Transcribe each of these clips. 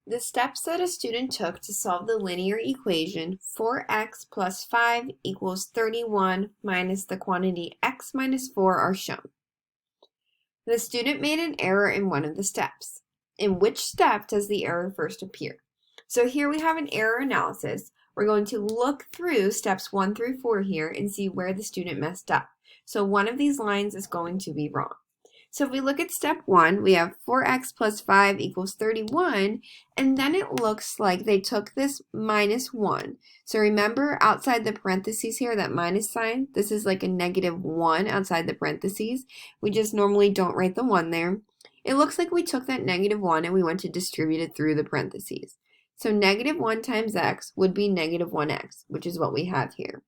The steps that a student took to solve the linear equation 4x plus 5 equals 31 minus the quantity x minus 4 are shown. The student made an error in one of the steps. In which step does the error first appear? So here we have an error analysis. We're going to look through steps 1 through 4 here and see where the student messed up. So one of these lines is going to be wrong. So if we look at step 1, we have 4x plus 5 equals 31, and then it looks like they took this minus 1. So remember outside the parentheses here, that minus sign, this is like a negative 1 outside the parentheses. We just normally don't write the 1 there. It looks like we took that negative 1 and we went to distribute it through the parentheses. So negative 1 times x would be negative 1x, which is what we have here.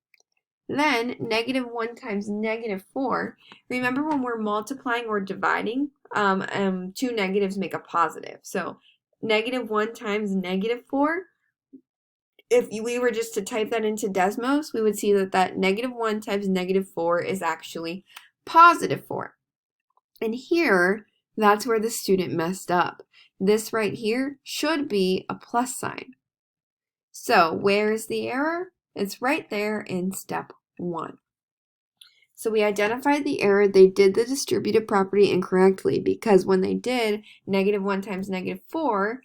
Then, negative 1 times negative 4, remember when we're multiplying or dividing, two negatives make a positive. So, negative 1 times negative 4, if we were just to type that into Desmos, we would see that negative 1 times negative 4 is actually positive 4. And here, that's where the student messed up. This right here should be a plus sign. So, where is the error? It's right there in step 1. So we identified the error. They did the distributive property incorrectly because when they did negative 1 times negative 4,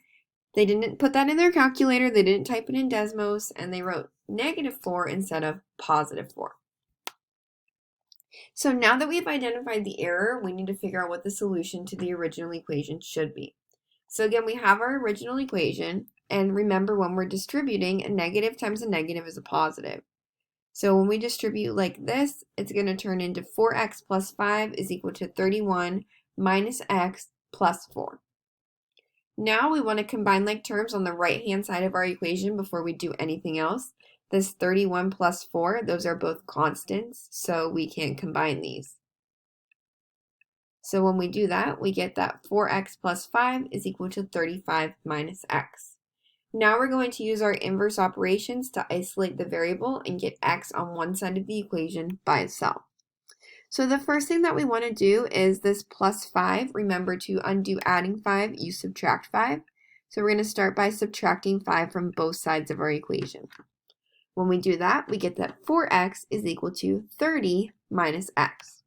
they didn't put that in their calculator, they didn't type it in Desmos, and they wrote negative 4 instead of positive 4. So now that we've identified the error, we need to figure out what the solution to the original equation should be. So again, we have our original equation, and remember when we're distributing, a negative times a negative is a positive. So when we distribute like this, it's going to turn into 4x plus 5 is equal to 31 minus x plus 4. Now we want to combine like terms on the right-hand side of our equation before we do anything else. This 31 plus 4, those are both constants, so we can't combine these. So when we do that, we get that 4x plus 5 is equal to 35 minus x. Now we're going to use our inverse operations to isolate the variable and get x on one side of the equation by itself. So the first thing that we want to do is this plus 5. Remember to undo adding 5, you subtract 5. So we're going to start by subtracting 5 from both sides of our equation. When we do that, we get that 4x is equal to 30 minus x.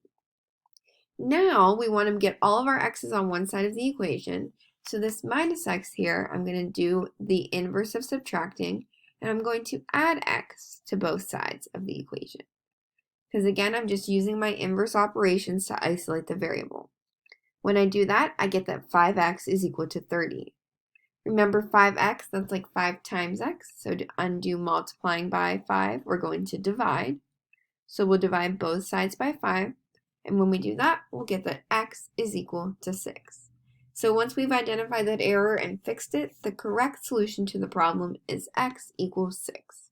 Now we want to get all of our x's on one side of the equation. So this minus x here, I'm going to do the inverse of subtracting, and I'm going to add x to both sides of the equation. Because again, I'm just using my inverse operations to isolate the variable. When I do that, I get that 5x is equal to 30. Remember 5x, that's like 5 times x. So to undo multiplying by 5, we're going to divide. So we'll divide both sides by 5. And when we do that, we'll get that x is equal to 6. So once we've identified that error and fixed it, the correct solution to the problem is x equals 6.